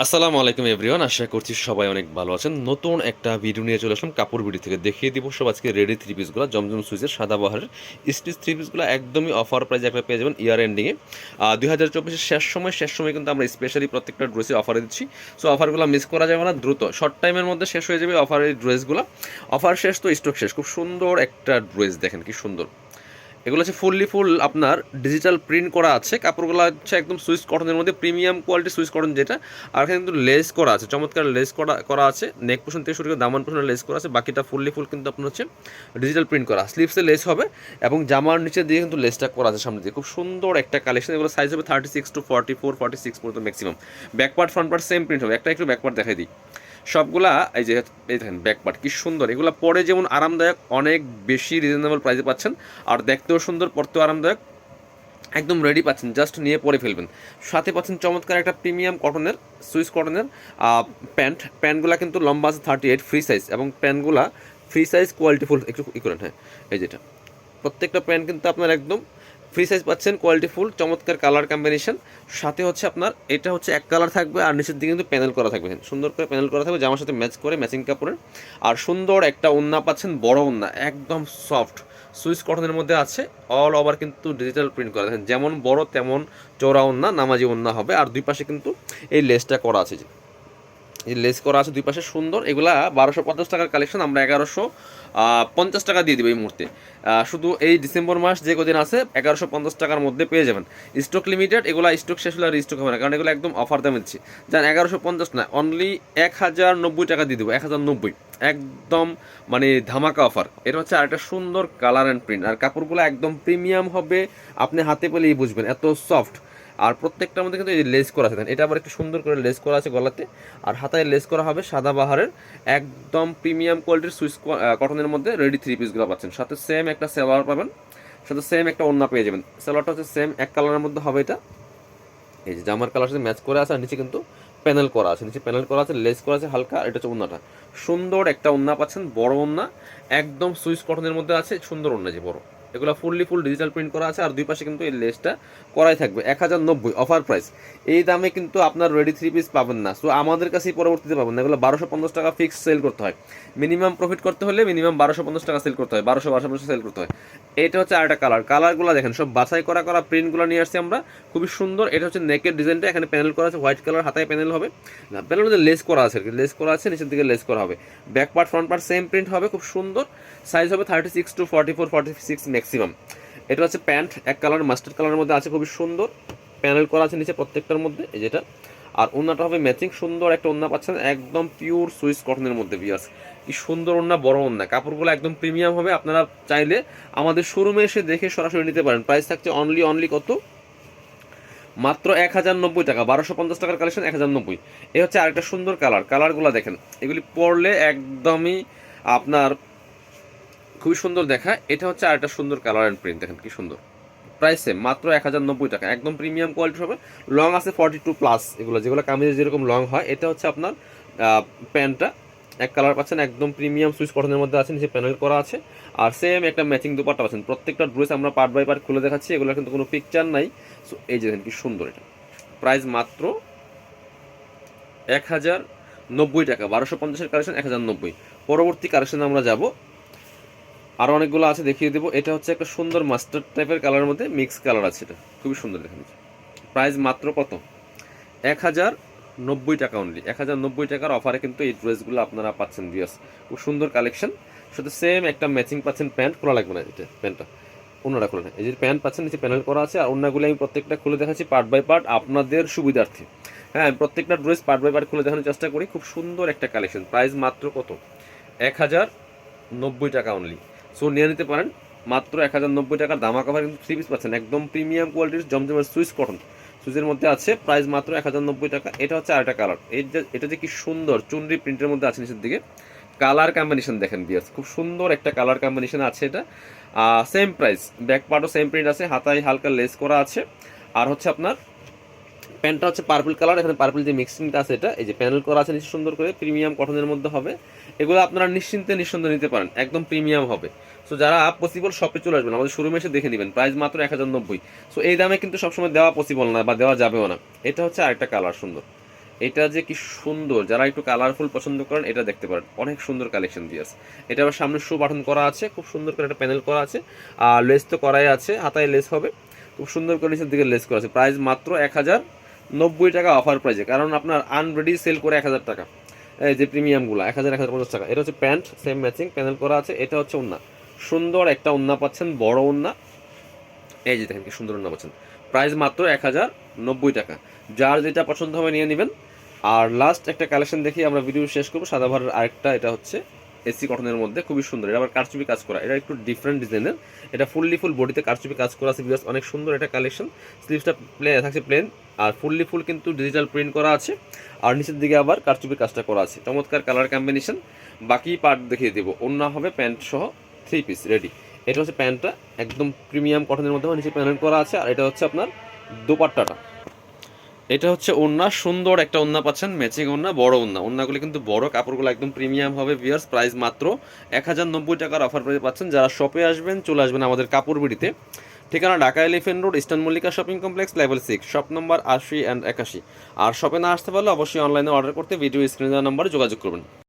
আসসালামু আলাইকুম এভরিওয়ান, আশা করছি সবাই অনেক ভালো আছেন। নতুন একটা ভিডিও নিয়ে চলে আসলাম কাপড় ভিডিও থেকে। দেখিয়ে দিব সব আজকে রেডি থ্রি পিসগুলো, জমজম সুইচের সাদাবাহারের স্টিচ থ্রি পিসগুলো একদমই অফার প্রাইসে একটা পেয়ে যাবেন ইয়ার এন্ডিংয়ে। 2024-এর শেষ সময় কিন্তু আমরা স্পেশালি প্রত্যেকটা ড্রেসে অফারে দিচ্ছি। সো অফারগুলো মিস করা যাবে না, দ্রুত শর্ট টাইমের মধ্যে শেষ হয়ে যাবে অফারের ড্রেসগুলো। অফার শেষ তো স্টক শেষ। খুব সুন্দর একটা ড্রেস, দেখেন কি সুন্দর। এগুলো হচ্ছে ফুল আপনার ডিজিটাল প্রিন্ট করা আছে। কাপড়গুলো হচ্ছে একদম সুইস কটনের মধ্যে, প্রিমিয়াম কোয়ালিটি সুইস কটন যেটা। আর এখানে কিন্তু লেস করা আছে, চমৎকার লেস করা করা আছে। নেক পোর্শন থেকে শুরু করে দামান পোর্শনে লেস করা আছে, বাকিটা ফুল কিন্তু আপনার হচ্ছে ডিজিটাল প্রিন্ট করা। স্লিভসে লেস হবে এবং জামার নিচে দিয়ে কিন্তু লেসটা করা আছে সামনে দিয়ে। খুব সুন্দর একটা কালেকশন। এগুলো সাইজ হবে 36 to 44, 46 পর্যন্ত maximum. Back part front part same print হবে। একটা একটু ব্যাকপার্ট দেখাই দিই। সবগুলা এই দেখেন ব্যাকপার্ট কি সুন্দর। এগুলো পরে যেমন আরামদায়ক, অনেক বেশি রিজনেবল প্রাইসে পাচ্ছেন। আর দেখতেও সুন্দর, পরতেও আরামদায়ক, একদম রেডি পাচ্ছেন, জাস্ট নিয়ে পরে ফেলবেন। সাথে পাচ্ছেন চমৎকার একটা প্রিমিয়াম কটনের, সুইস কটনের প্যান্টগুলো কিন্তু লম্বা আছে 38 ফ্রি সাইজ, এবং প্যান্টগুলা ফ্রি সাইজ কোয়ালিটিফুল। একটু করেন, হ্যাঁ এই যেটা প্রত্যেকটা প্যান্ট কিন্তু আপনার একদম ফ্রি সাইজ পাচ্ছেন, কোয়ালিটিফুল, চমৎকার কালার কম্বিনেশন। সাথে হচ্ছে আপনার এটা হচ্ছে এক কালার থাকবে, আর নিচের দিকে কিন্তু প্যানেল করা থাকবে, সুন্দর করে প্যানেল করা থাকবে জামার সাথে ম্যাচ করে, ম্যাচিং কাপড়ের। আর সুন্দর একটা ওড়না পাচ্ছেন, বড় ওড়না, একদম সফট সুইস কটনের মধ্যে আছে। অল ওভার কিন্তু ডিজিটাল প্রিন্ট করা, দেখেন যেমন বড় তেমন চওড়া ওড়না, নামাজি ওড়না হবে। আর দুই পাশে কিন্তু এই লেসটা করা আছে, যে এই লেস করা আছে দুই পাশে সুন্দর। এগুলা 1250 টাকার কালেকশন, আমরা 1150 টাকা দিয়ে দিব এই মুহূর্তে। শুধু এই ডিসেম্বর মাস যে কদিন আছে 1150 টাকার মধ্যে পেয়ে যাবেন। স্টক লিমিটেড, এগুলো স্টক শেষ হলে আর স্টক হবে না, কারণ এগুলো একদম অফার দামে দিচ্ছি। যান 1150 না, অনলি 1090 টাকা দিয়ে দেবো। 1090 একদম, মানে ধামাকা অফার। এটা হচ্ছে আরেকটা সুন্দর কালার অ্যান্ড প্রিন্ট। আর কাপড়গুলো একদম প্রিমিয়াম হবে, আপনি হাতে পেলেই বুঝবেন, এত সফট। আর প্রত্যেকটার মধ্যে কিন্তু এই লেস করা আছে, এটা আবার একটু সুন্দর করে লেস করা আছে গলাতে। আর হাতায় লেস করা হবে সাদাবাহারের একদম প্রিমিয়াম কোয়ালিটির সুইস কটনের মধ্যে রেডি থ্রি পিসগুলো পাচ্ছেন। সাথে সেম একটা সালোয়ার পাবেন, সাথে সেম একটা ওড়না পেয়ে যাবেন। সালোয়ারটা হচ্ছে সেম এক কালারের মধ্যে হবে এটা। এই যে জামার কালার সাথে ম্যাচ করে আছে, আর নিচে কিন্তু প্যানেল করা আছে, নিচে প্যানেল করা আছে, লেস করা আছে হালকা। এটা হচ্ছে ওড়নাটা, সুন্দর একটা ওড়না পাচ্ছেন, বড় ওড়না, একদম সুইস কটনের মধ্যে আছে, সুন্দর ওড়না যে বড়। এগুলো ফুল ডিজিটাল প্রিন্ট করা আছে। আর দুই পাশে কিন্তু এই লেসটা করাই থাকবে। 1090 অফার প্রাইস। এই দামে কিন্তু আপনার রেডি থ্রি পিস পাবেন না। সো আমাদের কাছেই পরবর্তীতে পাবেন না। এগুলো 1250 টাকা ফিক্স সেল করতে হয়। মিনিমাম প্রফিট করতে হলে মিনিমাম 1250 টাকা সেল করতে হয়, 1250 সেল করতে হয়। এটা হচ্ছে আরেকটা কালার। কালারগুলো দেখেন সব বাছাই করা করা প্রিন্টগুলো নিয়ে আসছি আমরা, খুবই সুন্দর। এটা হচ্ছে নেকের ডিজাইনটা, এখানে প্যানেল করা আছে হোয়াইট কালার, হাতায় প্যানেল হবে না, প্যানেলের মধ্যে লেস করা আছে, লেস করা আছে, নিচের দিকে লেস করা হবে। Back part front part same print হবে, খুব সুন্দর। সাইজ হবে 36 to 44, 46 ম্যাক্সিমাম। এটা হচ্ছে প্যান্ট, এক কালার মাস্টার্ড কালারের মধ্যে আছে, খুবই সুন্দর। প্যানেল করা আছে নিচে প্রত্যেকটার মধ্যে, এই যেটা। আর ওড়নাটা হবে ম্যাচিং, সুন্দর একটা ওড়না পাচ্ছেন, একদম পিওর সুইস কটনের মধ্যে। বিয়ার্স কি সুন্দর ওড়না, বড় ওড়না। কাপড়গুলো একদম প্রিমিয়াম হবে। আপনারা চাইলে আমাদের শোরুমে এসে দেখে সরাসরি নিতে পারেন। প্রাইস থাকছে অনলি কত, মাত্র 1090 টাকা। 1250 টাকার কালেকশন 1090। এই হচ্ছে আরেকটা সুন্দর কালার। কালারগুলো দেখেন, এগুলি পরলে একদমই আপনার খুবই সুন্দর দেখায়। এটা হচ্ছে আরেকটা সুন্দর কালার অ্যান্ড প্রিন্ট, দেখেন কি সুন্দর। প্রাইসে মাত্র 1090 টাকা, একদম প্রিমিয়াম কোয়ালিটি হবে। লং আছে 42+, এগুলো যেগুলো কামিজে যেরকম লং হয়। এটা হচ্ছে আপনার প্যান্টটা এক কালার পাচ্ছেন, একদম প্রিমিয়াম সুইস কটনের মধ্যে আছে, নিচে প্যানেল করা আছে। আর সেম একটা ম্যাচিং দুপাট্টা পাচ্ছেন। প্রত্যেকটা ড্রেস আমরা পার্ট বাই পার্ট খুলে দেখাচ্ছি, এগুলো কিন্তু কোনো পিকচার নাই। সো এই যে দেখেন কি সুন্দর। এটা প্রাইস মাত্র 1090 টাকা। 1250-এর কালেকশন 1090। পরবর্তী কালেকশনে আমরা যাব, আরও অনেকগুলো আছে, দেখিয়ে দেবো। এটা হচ্ছে একটা সুন্দর মাস্টার্ড টাইপের কালারের মধ্যে মিক্স কালার আছে, এটা খুবই সুন্দর দেখেন। প্রাইস মাত্র কত, 1090 টাকা অনলি। 1090 টাকার অফারে কিন্তু এই ড্রেসগুলো আপনারা পাচ্ছেন। বিয়াস খুব সুন্দর কালেকশন। সাথে সেম একটা ম্যাচিং পাচ্ছেন, প্যান্ট খোলা লাগবে না, এটা প্যান্টটা অন্যটা খুলে না। এই যে প্যান্ট পাচ্ছেন, নিচে প্যানেল করা আছে। আর অন্যগুলো আমি প্রত্যেকটা খুলে দেখাচ্ছি পার্ট বাই পার্ট আপনাদের সুবিধার্থে। হ্যাঁ, আমি প্রত্যেকটা ড্রেস পার্ট বাই পার্ট খুলে দেখানোর চেষ্টা করি। খুব সুন্দর একটা কালেকশন। প্রাইস মাত্র কত, 1090 টাকা অনলি। সো নিয়ে নিতে পারেন মাত্র 1090 টাকার দামা কভার কিন্তু থ্রি পিস পাচ্ছেন, একদম প্রিমিয়াম কোয়ালিটির জমজমের সুইস কটন। সুইচের মধ্যে আছে, প্রাইস মাত্র 1090 টাকা। এটা হচ্ছে আরেকটা কালার। এটা যে কি সুন্দর চুনরি প্রিন্টের মধ্যে আছে, নিচের দিকে কালার কম্বিনেশন দেখেন বিয়ার্স, খুব সুন্দর একটা কালার কম্বিনেশন আছে এটা। সেম প্রাইস, ব্যাক পার্টও সেম প্রিন্ট আছে, হাতায় হালকা লেস করা আছে। আর হচ্ছে আপনার প্যান্টটা হচ্ছে পার্পল কালার, এখানে পার্পল যে মিক্সিংটা আছে, এটা এই যে প্যানেল করা আছে নিচে সুন্দর করে, প্রিমিয়াম কটনের মধ্যে হবে। এগুলো আপনারা নিঃসন্দেহে নিতে পারেন, একদম প্রিমিয়াম হবে। সো যারা পসিবল শপে চলে আসবেন, আমাদের শোরুমে এসে দেখে নেবেন। প্রাইস মাত্র 1090। সো এই দামে কিন্তু সবসময় দেওয়া পসিবল না, বা দেওয়া যাবেও না। এটা হচ্ছে আরেকটা কালার সুন্দর, এটা যে কি সুন্দর, যারা একটু কালারফুল পছন্দ করেন এটা দেখতে পারেন, অনেক সুন্দর কালেকশন দিয়ে আছে। এটা আবার সামনে শো বাটন করা আছে, খুব সুন্দর করে একটা প্যানেল করা আছে, আর লেস তো করাই আছে, হাতায় লেস হবে, খুব সুন্দর করে নিচের দিকে লেস করা আছে। প্রাইস মাত্র 1090 টাকা অফার প্রাইসে, কারণ আপনার আনরেডি সেল করে 1000 টাকা, এই যে প্রিমিয়ামগুলো 1050 টাকা। এটা হচ্ছে প্যান্ট, সেম ম্যাচিং প্যানেল করা আছে। এটা হচ্ছে ওন্না, সুন্দর একটা ওন্না পাচ্ছেন, বড় ওন্না, এই যে দেখেন কি সুন্দর ওন্না পাচ্ছেন। প্রাইস মাত্র 1090 টাকা। যার যেটা পছন্দ হবে নিয়ে নেবেন। আর লাস্ট একটা কালেকশন দেখি আমরা ভিডিও শেষ করবো, সাদাভারের আরেকটা, এটা হচ্ছে এসি কটনের মধ্যে খুবই সুন্দর, এটা আবার কারচুপি কাজ করা, এটা একটু ডিফারেন্ট ডিজাইনের, এটা ফুল বডিতে কারচুপি কাজ করা আছে, বিকজ অনেক সুন্দর এটা কালেকশন। স্লিভসটা থাকছে প্লেন, আর ফুল কিন্তু ডিজিটাল প্রিন্ট করা আছে, আর নিচের দিকে আবার কারচুপি কাজটা করা আছে, চমৎকার কালার কম্বিনেশন। বাকি পার্ট দেখিয়ে দেবো, ওন্না হবে প্যান্ট সহ 3 পিস রেডি। এটা হচ্ছে প্যান্টটা, একদম প্রিমিয়াম কটনের মধ্যে নিচে প্যানেল করা আছে, আর এটা হচ্ছে আপনার দোপাট্টাটা। এটা হচ্ছে ওন্না, সুন্দর একটা ওন্না পাচ্ছেন, ম্যাচিং ওন্না, বড় ওন্না, ওন্নাগুলি কিন্তু বড়, কাপড়গুলো একদম প্রিমিয়াম হবে ভিউয়ার্স। প্রাইস মাত্র 1090 টাকার অফার প্রাইসে পাচ্ছেন। যারা শপে আসবেন চলে আসবেন আমাদের কাপড় বিডিতে, ঠিকানা Dhaka elephant road, eastern Mallika shopping complex, level 6, shop number 80 and 81। আর শপে না আসতে পারলে অবশ্যই অনলাইনে অর্ডার করতে ভিডিও স্ক্রিনে দেওয়া নম্বরে যোগাযোগ করবেন।